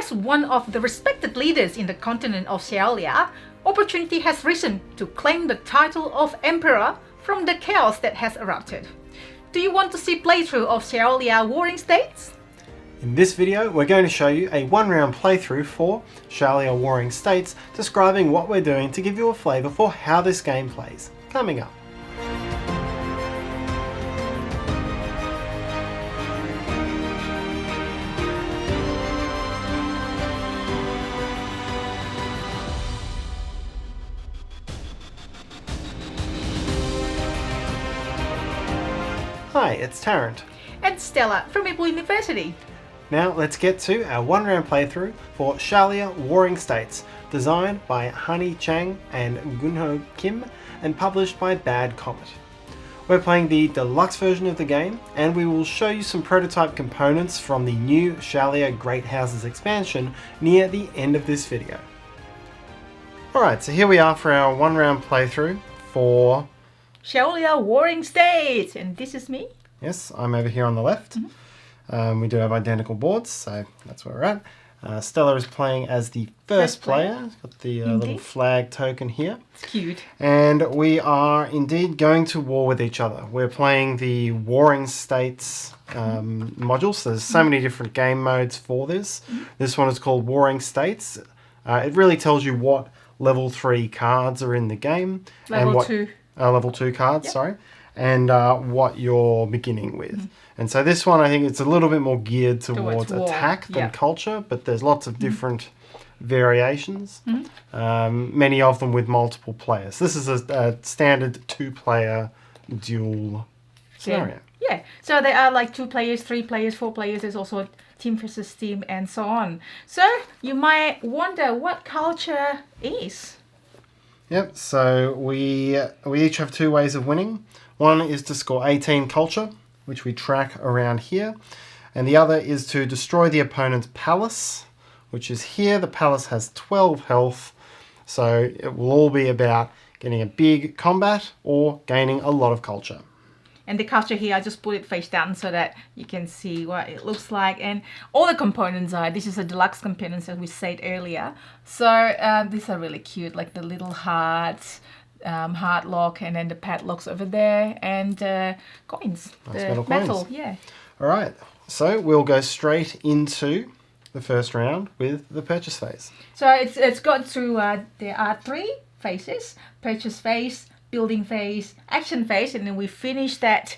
As one of the respected leaders in the continent of Shaolia, opportunity has risen to claim the title of Emperor from the chaos that has erupted. Do you want to see playthrough of Shaolia Warring States? In this video, we're going to show you a one-round playthrough for Shaolia Warring States, describing what we're doing to give you a flavour for how this game plays. Coming up. Hi, it's Tarrant. And Stella from Meeple University. Now let's get to our one-round playthrough for Shaolia Warring States, designed by Hani Chang and Gunho Kim and published by Bad Comet. We're playing the deluxe version of the game, and we will show you some prototype components from the new Shaolia Great Houses expansion near the end of this video. Alright, so here we are for our one-round playthrough for Shaolia Warring States, and this is me. Yes, I'm over here on the left. We do have identical boards, so that's where we're at. Stella is playing as the first player. Got the little flag token here. It's cute. And we are indeed going to war with each other. We're playing the Warring States module, so there's so many different game modes for this. This one is called Warring States. It really tells you what level 3 cards are in the game. Level 2. Level 2 cards, sorry. And what you're beginning with. And so this one, I think it's a little bit more geared towards attack than culture, but there's lots of different variations, many of them with multiple players. This is a standard 2-player duel scenario. Yeah, so there are like 2 players, 3 players, 4 players. There's also team versus team and so on. So you might wonder what culture is. Yep, so we each have 2 ways of winning. One is to score 18 culture, which we track around here. And the other is to destroy the opponent's palace, which is here. The palace has 12 health, so it will all be about getting a big combat or gaining a lot of culture. And the culture here, I just put it face down so that you can see what it looks like. And all the components are, this is a deluxe components as we said earlier. So these are really cute, like the little hearts, heart lock, and then the padlocks over there, and coins. Nice the metal coins. Yeah. All right, so we'll go straight into the first round with the purchase phase. So it's got through, there are 3 phases: purchase phase, building phase, action phase, and then we finish that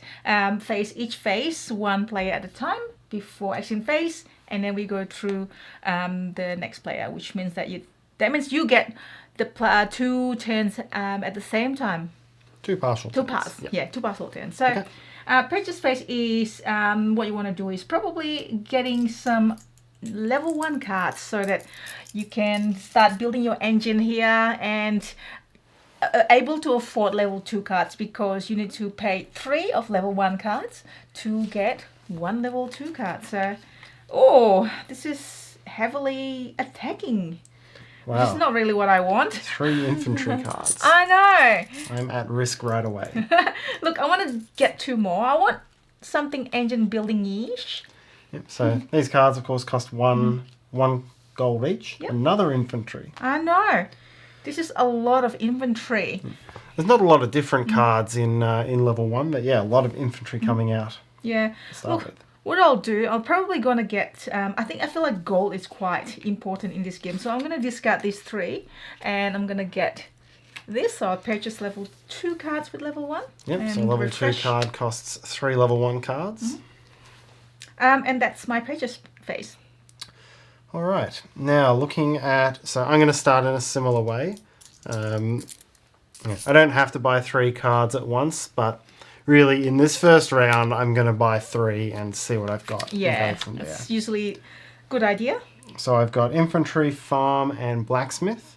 phase, each phase, 1 player at a time before action phase, and then we go through the next player, which means that you get the 2 turns at the same time. 2 partial turns. 2 parts, yeah, 2 partial turns. So purchase phase is what you want to do is probably getting some level 1 cards so that you can start building your engine here and able to afford level 2 cards, because you need to pay 3 of level 1 cards to get 1 level 2 card. So, this is heavily attacking. Wow. Which is not really what I want. 3 infantry cards. I know. I'm at risk right away. Look, I want to get 2 more. I want something engine building-ish. Yep, so these cards, of course, cost one gold each. Yep. Another infantry. I know. This is a lot of infantry. There's not a lot of different cards in level 1, but yeah, a lot of infantry coming out. Yeah. Look, what I'll do, I'm probably going to get, I feel like gold is quite important in this game. So I'm going to discard these 3, and I'm going to get this. So I'll purchase level 2 cards with level 1. Yep, so level 2 card costs 3 level 1 cards. And that's my purchase phase. All right, now looking at, so I'm going to start in a similar way. I don't have to buy 3 cards at once, but really in this first round, I'm going to buy 3 and see what I've got. Yeah, that's usually a good idea. So I've got infantry, farm, and blacksmith.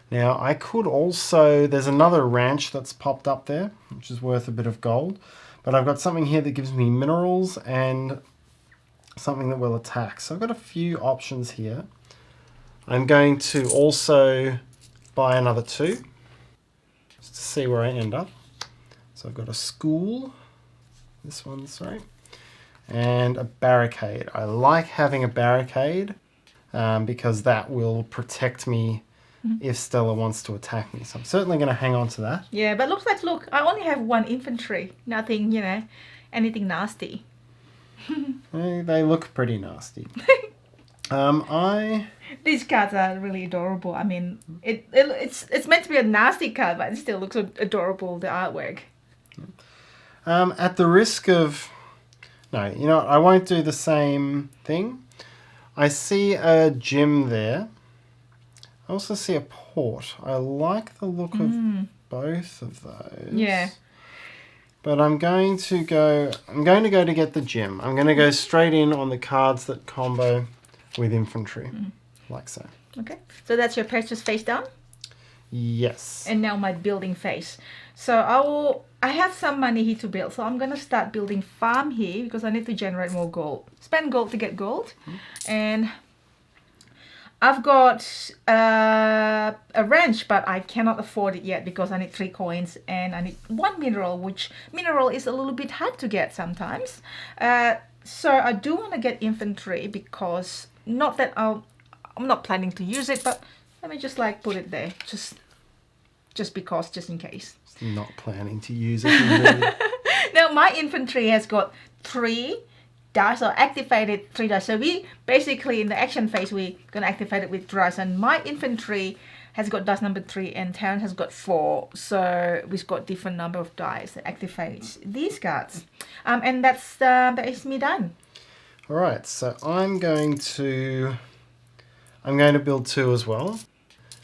Now I could also, there's another ranch that's popped up there, which is worth a bit of gold. But I've got something here that gives me minerals and something that will attack. So I've got a few options here. I'm going to also buy another 2 just to see where I end up. So I've got a school, this one's right, and a barricade. I like having a barricade because that will protect me if Stella wants to attack me. So I'm certainly going to hang on to that. Yeah, but look, I only have 1 infantry. Nothing, anything nasty. They look pretty nasty. These cards are really adorable. I mean, it's meant to be a nasty card, but it still looks adorable, the artwork. At the risk of... No, you know what? I won't do the same thing. I see a gym there. I also see a port. I like the look of both of those. Yeah. But I'm going to go to get the gym. I'm going to go straight in on the cards that combo with infantry. Like so. Okay. So that's your purchase face done? Yes. And now my building phase. So I have some money here to build. So I'm going to start building farm here because I need to generate more gold. Spend gold to get gold. And I've got a ranch, but I cannot afford it yet because I need 3 coins and I need 1 mineral, which mineral is a little bit hard to get sometimes. So I do want to get infantry because not that I'm not planning to use it, but let me just like put it there, just because, just in case. Not planning to use it. Now my infantry has got 3 dice, or activated 3 dice. So we basically in the action phase we're gonna activate it with dice, and my infantry has got dice number 3 and Tarrant has got 4. So we've got different number of dice that activates these cards. And that is me done. Alright, so I'm going to build 2 as well.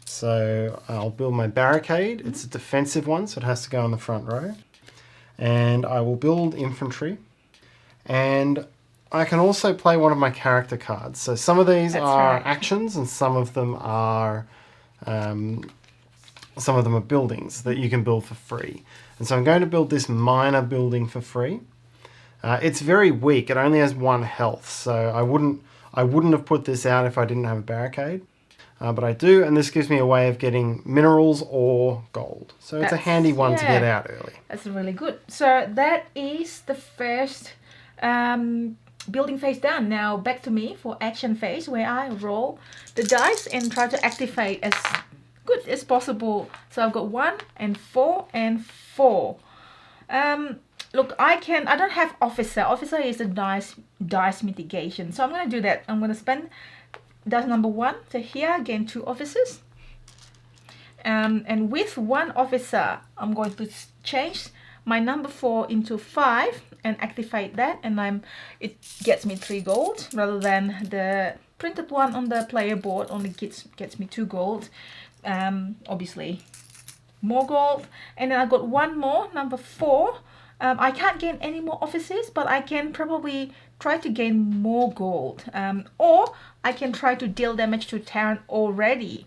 So I'll build my barricade. It's a defensive one, so it has to go in the front row. And I will build infantry. And I can also play one of my character cards. So some of these are actions and some of them are buildings that you can build for free. And so I'm going to build this minor building for free. It's very weak. It only has 1 health. So I wouldn't have put this out if I didn't have a barricade. But I do, and this gives me a way of getting minerals or gold. So it's a handy one to get out early. That's really good. So that is the first building phase done. Now back to me for action phase, where I roll the dice and try to activate as good as possible. So I've got 1 and 4 and 4. Look, I don't have officer. Officer is a dice mitigation. So I'm going to do that. I'm going to spend dice number 1. So here again 2 officers. And with 1 officer, I'm going to change my number 4 into 5 and activate that, and it gets me 3 gold rather than the printed one on the player board only gets me 2 gold. Obviously more gold, and then I've got 1 more, number 4. I can't gain any more officers, but I can probably try to gain more gold, or I can try to deal damage to Tarrant already.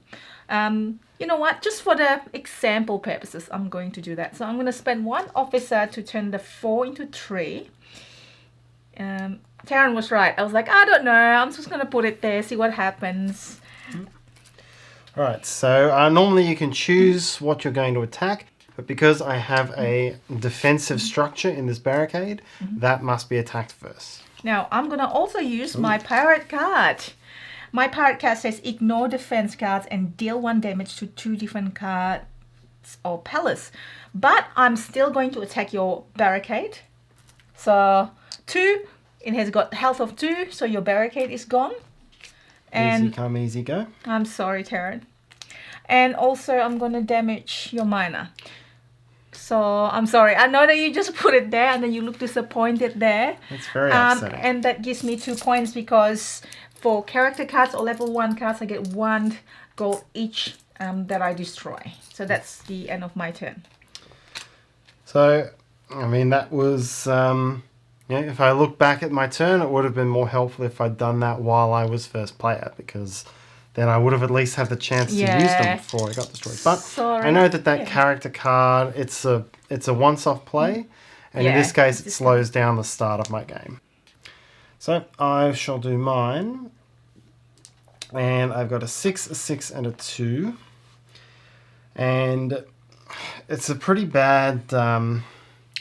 You know what, just for the example purposes, I'm going to do that. So I'm going to spend 1 officer to turn the 4 into 3. Tarrant was right. I was like, I don't know, I'm just going to put it there, see what happens. Alright, so normally you can choose what you're going to attack, but because I have a defensive structure in this barricade, that must be attacked first. Now I'm going to also use my pirate card. My pirate card says ignore defense cards and deal 1 damage to 2 different cards or palace. But I'm still going to attack your barricade. So 2, it has got health of 2, so your barricade is gone. And easy come, easy go. I'm sorry, Tarrant. And also I'm going to damage your miner. So I'm sorry. I know that you just put it there and then you look disappointed there. That's very upsetting. And that gives me 2 points because for character cards or level 1 cards, I get 1 gold each that I destroy. So that's the end of my turn. So, I mean, that was... if I look back at my turn, it would have been more helpful if I'd done that while I was first player, because then I would have at least had the chance to use them before I got destroyed. But I know that character card, it's a once-off play, and in this case, it slows down the start of my game. So I shall do mine, and I've got a 6, a 6, and a 2, and it's a pretty bad...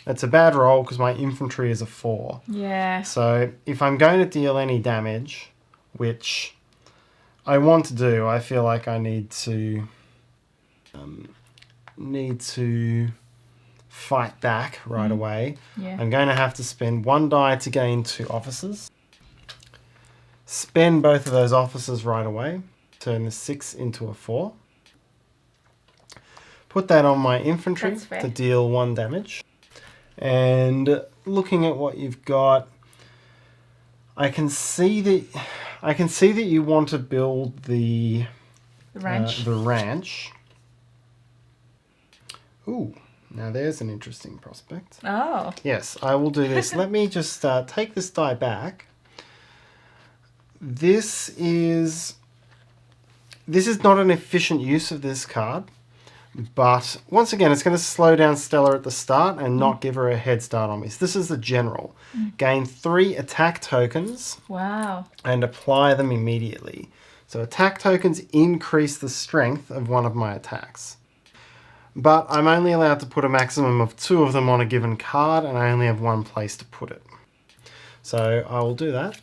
it's a bad roll because my infantry is a 4. Yeah. So if I'm going to deal any damage, which I want to do. I feel like I need to fight back right away. Yeah. I'm going to have to spend 1 die to gain 2 officers. Spend both of those officers right away. Turn the 6 into a 4. Put that on my infantry to deal 1 damage. And looking at what you've got, I can see that you want to build the ranch. Ooh, now there's an interesting prospect. Oh. Yes, I will do this. Let me just take this die back. This is not an efficient use of this card, but once again, it's going to slow down Stella at the start and not give her a head start on me. So this is the general. Gain 3 attack tokens. Wow. And apply them immediately. So attack tokens increase the strength of one of my attacks. But I'm only allowed to put a maximum of 2 of them on a given card, and I only have 1 place to put it. So I will do that.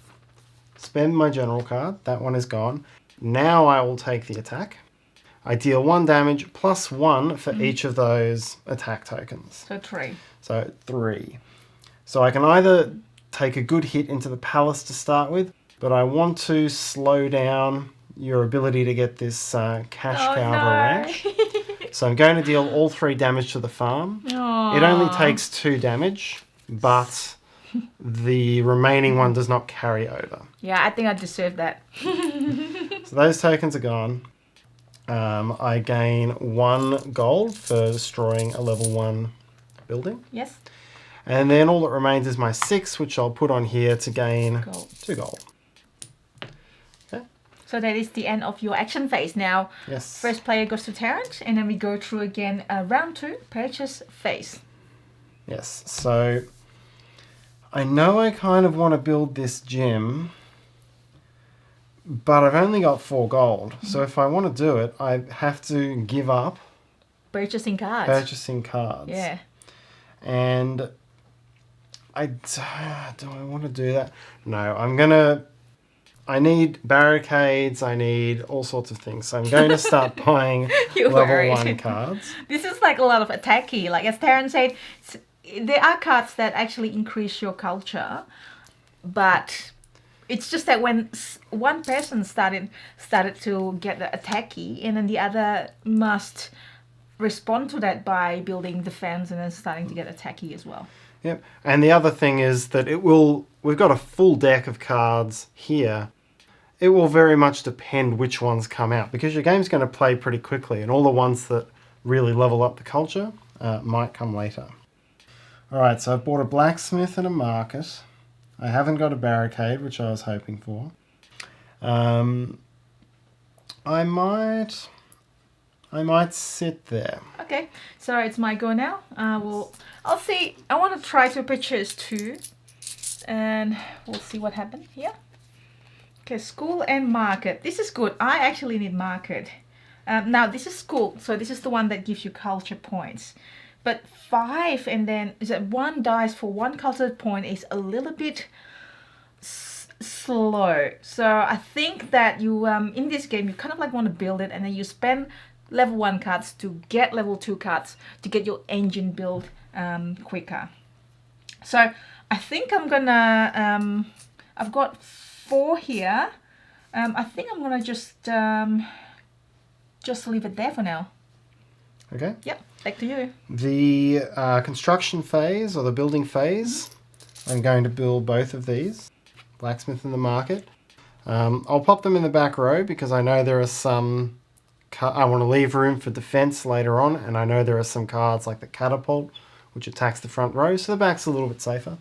Spend my general card. That one is gone. Now I will take the attack. I deal 1 damage plus 1 for each of those attack tokens. So 3. So 3. So I can either take a good hit into the palace to start with, but I want to slow down your ability to get this cash cow of a ranch. So I'm going to deal all 3 damage to the farm. Aww. It only takes 2 damage, but the remaining one does not carry over. Yeah, I think I deserve that. So those tokens are gone. I gain 1 gold for destroying a level 1 building. Yes. And then all that remains is my 6, which I'll put on here to gain 2 gold. Okay. So that is the end of your action phase. Now, Yes. first player goes to Tarrant, and then we go through again round 2, purchase phase. Yes. So I know I kind of want to build this gym, but I've only got 4 gold. So if I want to do it, I have to give up Purchasing cards. purchasing cards. Yeah. And do I want to do that? No, I need barricades, I need all sorts of things. So I'm going to start buying level 1 cards. This is like a lot of attacky. Like as Tarrant said, there are cards that actually increase your culture, but it's just that when one person started to get the attacky, and then the other must respond to that by building defense and then starting to get attacky as well. Yep. And the other thing is that we've got a full deck of cards here. It will very much depend which ones come out, because your game's going to play pretty quickly, and all the ones that really level up the culture might come later. All right, so I've bought a blacksmith and a market. I haven't got a barricade, which I was hoping for. I might sit there. Okay, so it's my go now. I'll see. I want to try to purchase 2, and we'll see what happens here. Okay, school and market. This is good. I actually need market. Now this is school, so this is the one that gives you culture points. But 5 and then is that 1 dice for 1 culture point is a little bit slow. So I think that you in this game you kind of like want to build it, and then you spend level 1 cards to get level 2 cards to get your engine built quicker. So I think I'm gonna I've got 4 here. I think I'm gonna just leave it there for now. Okay. Yep, back to you. The construction phase, or the building phase, I'm going to build both of these, blacksmith and the market. I'll pop them in the back row because I know there are some... I want to leave room for defense later on, and I know there are some cards like the catapult, which attacks the front row, so the back's a little bit safer.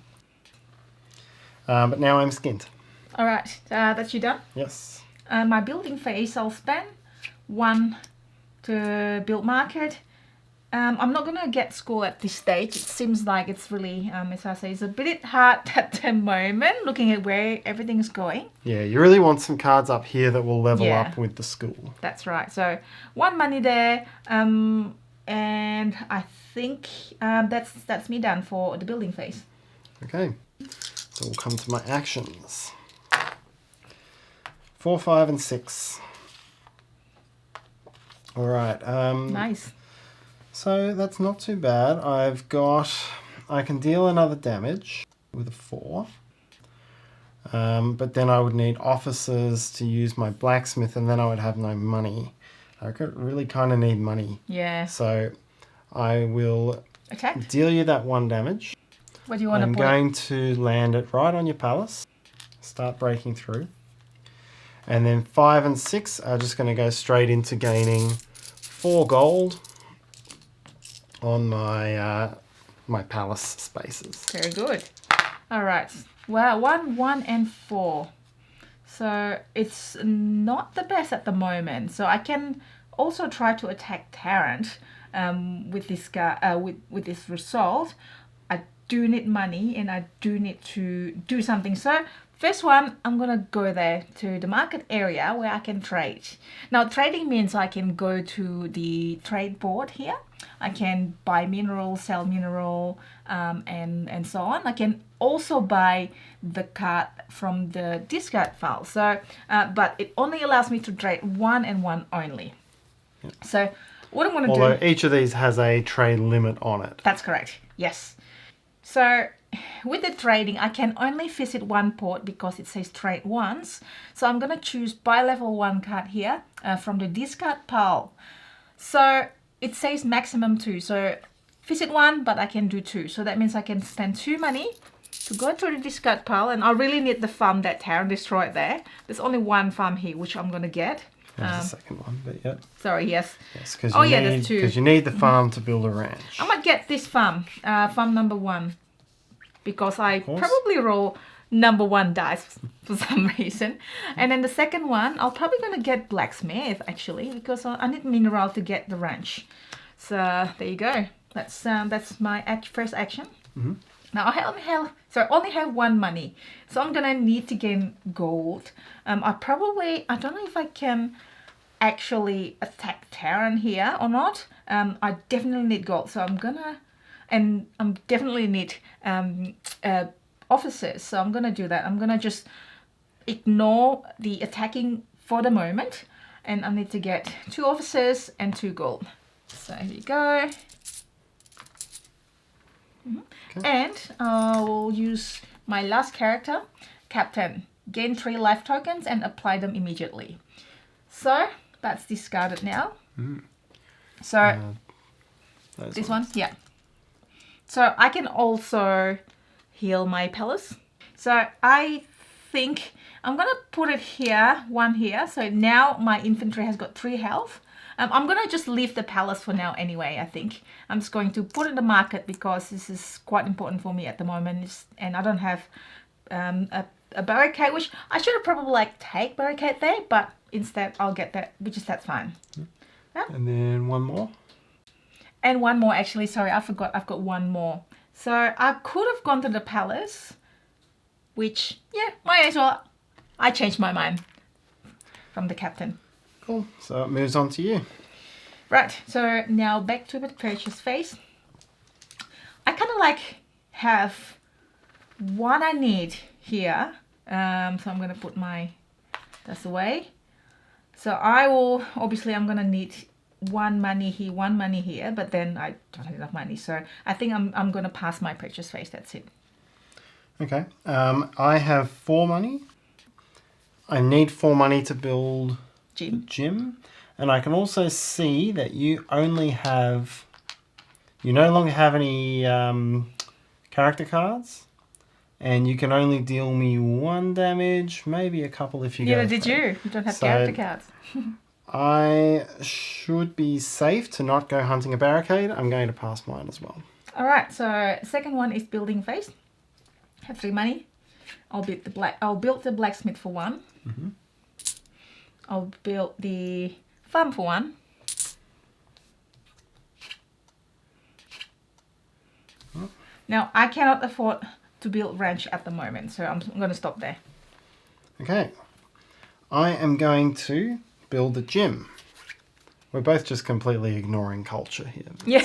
But now I'm skint. All right, that's you done? Yes. My building phase, I'll spend 1 to build market. I'm not going to get school at this stage. It seems like it's really, as I say, it's a bit hard at the moment, looking at where everything's going. Yeah, you really want some cards up here that will level up with the school. That's right. So 1 money there, and I think that's me done for the building phase. Okay, so we'll come to my actions. 4, 5, and 6. All right. Nice. So that's not too bad. I can deal another damage with a 4. But then I would need officers to use my blacksmith, and then I would have no money. I really kind of need money. Yeah. So I will Attack. deal you that 1 damage. What do you want to I'm put? going to land it right on your palace. Start breaking through. And then 5 and 6 are just going to go straight into gaining 4 gold on my my palace spaces. Very good. All right. Wow, 1, 1, and 4. So it's not the best at the moment. So I can also try to attack Tarrant with this guy, with this result. I do need money and I do need to do something. So first one, I'm gonna go there to the market area where I can trade. Now trading means I can go to the trade board here. I can buy mineral, sell mineral, and so on. I can also buy the card from the discard file. So, but it only allows me to trade 1 and 1 only. Yep. So what I'm going to do... Although each of these has a trade limit on it. That's correct, yes. So with the trading, I can only visit 1 port because it says trade once. So I'm going to choose buy level 1 card here from the discard pile. So it says maximum 2. So visit 1, but I can do 2. So that means I can spend 2 money to go to the discard pile. And I really need the farm that Tarrant destroyed there. There's only 1 farm here, which I'm going to get. There's the second one, but yeah. Sorry, yes. Yes, because there's 2. Because you need the farm to build a ranch. I might get this farm, farm number 1, because I probably roll number 1 dice for some reason. And then the second one, I'm probably going to get blacksmith actually, because I need mineral to get the ranch. So there you go. That's my first action. Mm-hmm. Now I only have 1 money, so I'm gonna need to gain gold. I don't know if I can actually attack Tarrant here or not. I definitely need gold, so I'm definitely need officers, so I'm gonna do that. I'm gonna just ignore the attacking for the moment, and I need to get 2 officers and 2 gold. So here you go. Okay. And I will use my last character, Captain. Gain 3 life tokens and apply them immediately. So that's discarded now. So this one, yeah. So I can also heal my palace. So I think I'm gonna put it here, 1 here. So now my infantry has got 3 health. I'm going to just leave the palace for now anyway, I think. I'm just going to put it in the market because this is quite important for me at the moment. And I don't have a barricade, which I should have probably take barricade there, but instead I'll get that, that's fine. Yeah. And then 1 more. And 1 more actually, sorry, I forgot, I've got 1 more. So I could have gone to the palace, which, yeah, might as well. I changed my mind from the captain. Cool. So it moves on to you. Right. So now back to the purchase phase. I kind of have what I need here. So I'm going to put that's away. So I will, obviously I'm going to need 1 money here, 1 money here, but then I don't have enough money. So I think I'm going to pass my purchase phase. That's it. Okay. I have 4 money. I need 4 money to build gym, and I can also see that you no longer have any character cards, and you can only deal me 1 damage, maybe a couple if you go. Yeah, did you? You don't have character cards. I should be safe to not go hunting a barricade. I'm going to pass mine as well. All right. So second one is building phase. Have 3 money. I'll build the blacksmith for 1. Mm-hmm. I'll build the farm for 1. Oh. Now, I cannot afford to build ranch at the moment, so I'm going to stop there. Okay. I am going to build the gym. We're both just completely ignoring culture here. Yeah.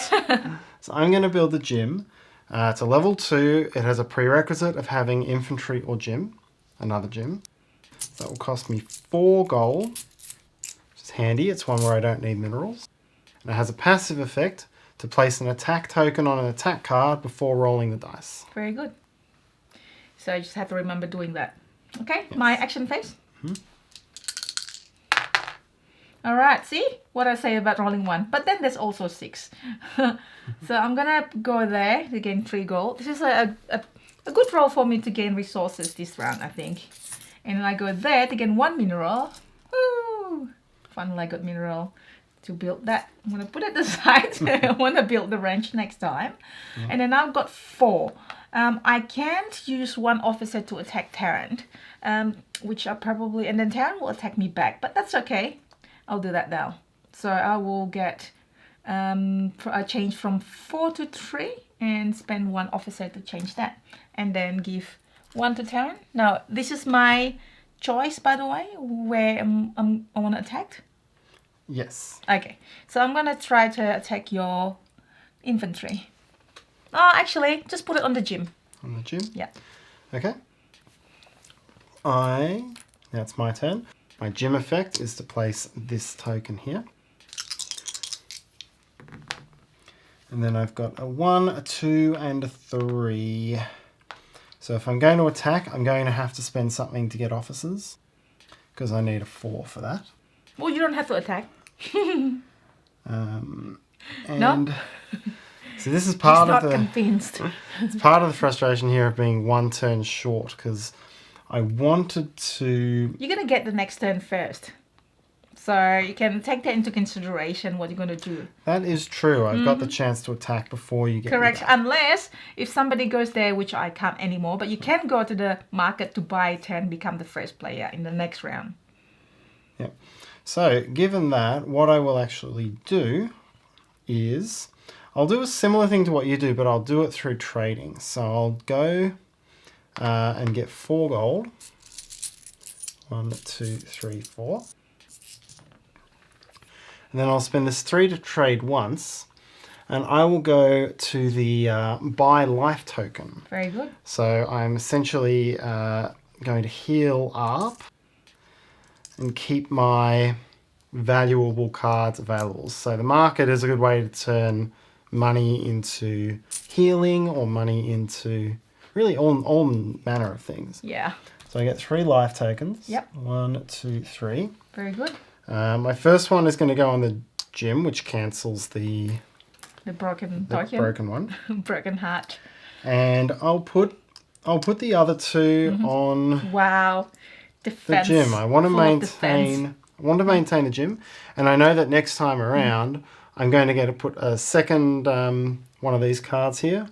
So I'm going to build the gym. It's a level 2. It has a prerequisite of having infantry or gym, another gym. So that will cost me 4 gold. Just It's handy. It's one where I don't need minerals. And it has a passive effect to place an attack token on an attack card before rolling the dice. Very good. So I just have to remember doing that. Okay, yes. My action phase. All right, see what I say about rolling 1. But then there's also 6. So I'm gonna go there to gain 3 gold. This is a good roll for me to gain resources this round, I think. And then I go there to gain 1 mineral. Woo! Finally I got mineral to build that. I'm gonna put it aside. I wanna build the ranch next time. And then I've got 4. I can't use 1 officer to attack Tarrant, which I probably, and then Tarrant will attack me back, but that's okay. I'll do that now. So I will get a change from 4 to 3 and spend 1 officer to change that, and then give 1 to Tarrant. Now this is my choice, by the way, where I want to attack. Yes. Okay, so I'm gonna try to attack your infantry. Oh, actually, just put it on the gym. On the gym? Yeah. Okay. Now it's my turn. My gym effect is to place this token here. And then I've got a 1, a 2, and a 3. So if I'm going to attack, I'm going to have to spend something to get officers, because I need a 4 for that. Well, you don't have to attack. No? So this is part He's of not convinced. It's part of the frustration here of being 1 turn short, because I wanted to... You're going to get the next turn first. So you can take that into consideration what you're going to do. That is true. I've got the chance to attack before you get... Correct. Unless if somebody goes there, which I can't anymore, but you can go to the market to buy 10, become the first player in the next round. Yeah. So given that, what I will actually do is... I'll do a similar thing to what you do, but I'll do it through trading. So I'll go and get 4 gold. 1, 2, 3, 4. And then I'll spend this 3 to trade once. And I will go to the buy life token. Very good. So I'm essentially going to heal up and keep my valuable cards available. So the market is a good way to turn money into healing or money into really all manner of things. Yeah. So I get 3 life tokens. Yep. 1, 2, 3. Very good. My first one is going to go on the gym, which cancels the broken one. Broken heart. And I'll put the other 2 on Defense. the gym. I want to maintain the gym, and I know that next time around I'm going to get to put a second one of these cards here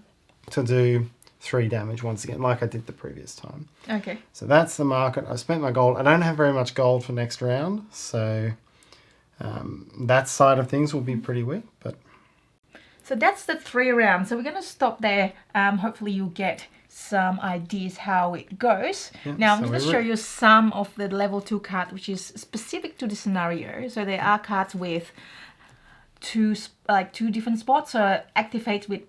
to do 3 damage once again, like I did the previous time. Okay. So that's the market. I spent my gold. I don't have very much gold for next round, so that side of things will be pretty weak. But so that's the 3 rounds. So we're going to stop there. Hopefully you get some ideas how it goes. Yeah, now I'm going to show you some of the level 2 cards, which is specific to the scenario. So there are cards with 2 different spots. So activate with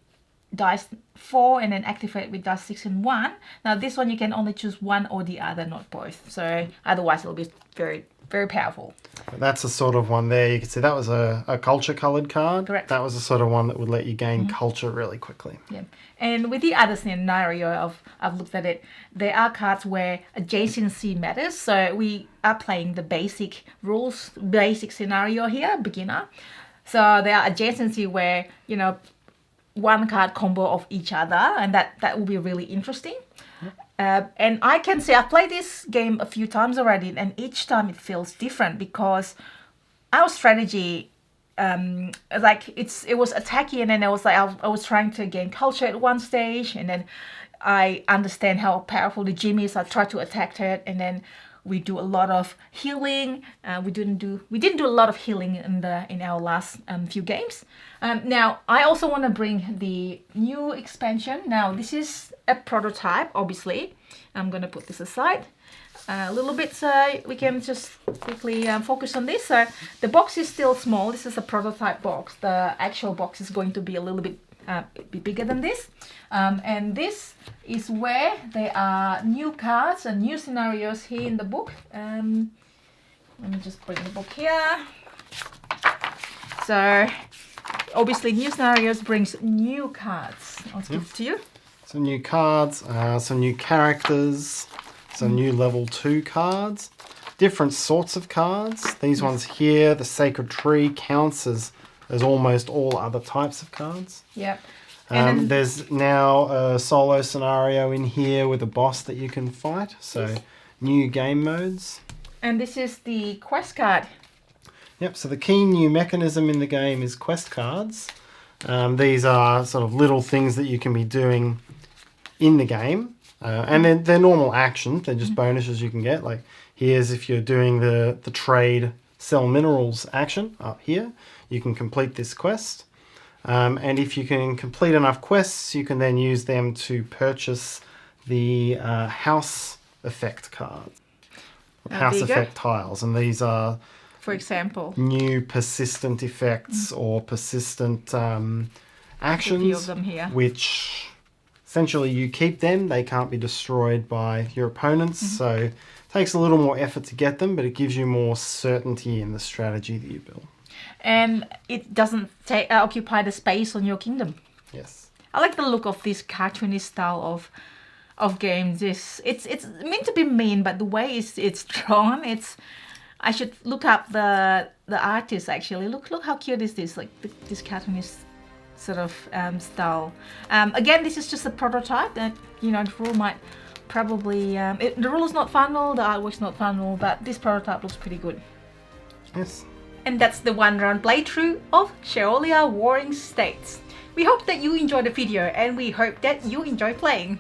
dice 4 and then activate with dice 6 and 1. Now this one you can only choose one or the other, not both. So otherwise it'll be very, very powerful. That's the sort of one there. You can see that was a culture coloured card. Correct. That was the sort of one that would let you gain culture really quickly. Yeah. And with the other scenario, I've looked at it, there are cards where adjacency matters. So we are playing the basic rules, basic scenario here, beginner. So there are adjacency where, you know, 1 card combo of each other, and that will be really interesting. And I can say I've played this game a few times already, and each time it feels different because our strategy, it was attacky, and then I was trying to gain culture at one stage, and then I understand how powerful the gym is. I try to attack it, and then we do a lot of healing. We didn't do a lot of healing in our last few games. Now I also want to bring the new expansion. Now this is a prototype, obviously. I'm gonna put this aside a little bit so we can just quickly focus on this. So the box is still small. This is a prototype box. The actual box is going to be a little bit bigger than this. And this is where there are new cards and new scenarios here in the book. Let me just bring the book here. So obviously new scenarios brings new cards. I'll give it to you. Some new cards, some new characters, some new level 2 cards, different sorts of cards. These ones here, the Sacred Tree, counts as almost all other types of cards. Yep. And there's now a solo scenario in here with a boss that you can fight. So new game modes. And this is the quest card. Yep, so the key new mechanism in the game is quest cards. These are sort of little things that you can be doing in the game. And they're normal actions, they're just bonuses you can get. Like here's if you're doing the trade sell minerals action up here, you can complete this quest. And if you can complete enough quests, you can then use them to purchase the house effect cards. House effect tiles. And these are, for example, new persistent effects or persistent actions, a few of them here. Which essentially you keep them. They can't be destroyed by your opponents. So it takes a little more effort to get them, but it gives you more certainty in the strategy that you build. And it doesn't occupy the space on your kingdom. Yes. I like the look of this cartoony style of games. It's meant to be mean, but the way it's drawn, I should look up the artist actually. Look how cute is this? Like this cartoonist sort of style. Again, this is just a prototype. That the rule might probably the rule is not final, the artwork's not final, but this prototype looks pretty good. Yes. And that's the one-round playthrough of Shaolia Warring States. We hope that you enjoyed the video, and we hope that you enjoy playing.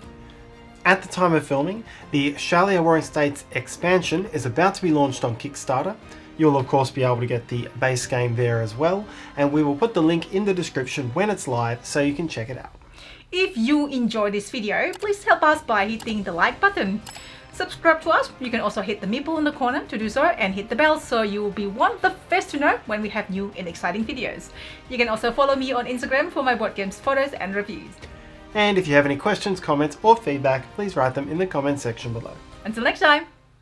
At the time of filming, the Shaolia Warring States expansion is about to be launched on Kickstarter. You'll of course be able to get the base game there as well, and we will put the link in the description when it's live so you can check it out. If you enjoyed this video, please help us by hitting the like button. Subscribe to us. You can also hit the Meeple in the corner to do so, and hit the bell so you will be one of the first to know when we have new and exciting videos. You can also follow me on Instagram for my board games photos and reviews. And if you have any questions, comments or feedback, please write them in the comment section below. Until next time!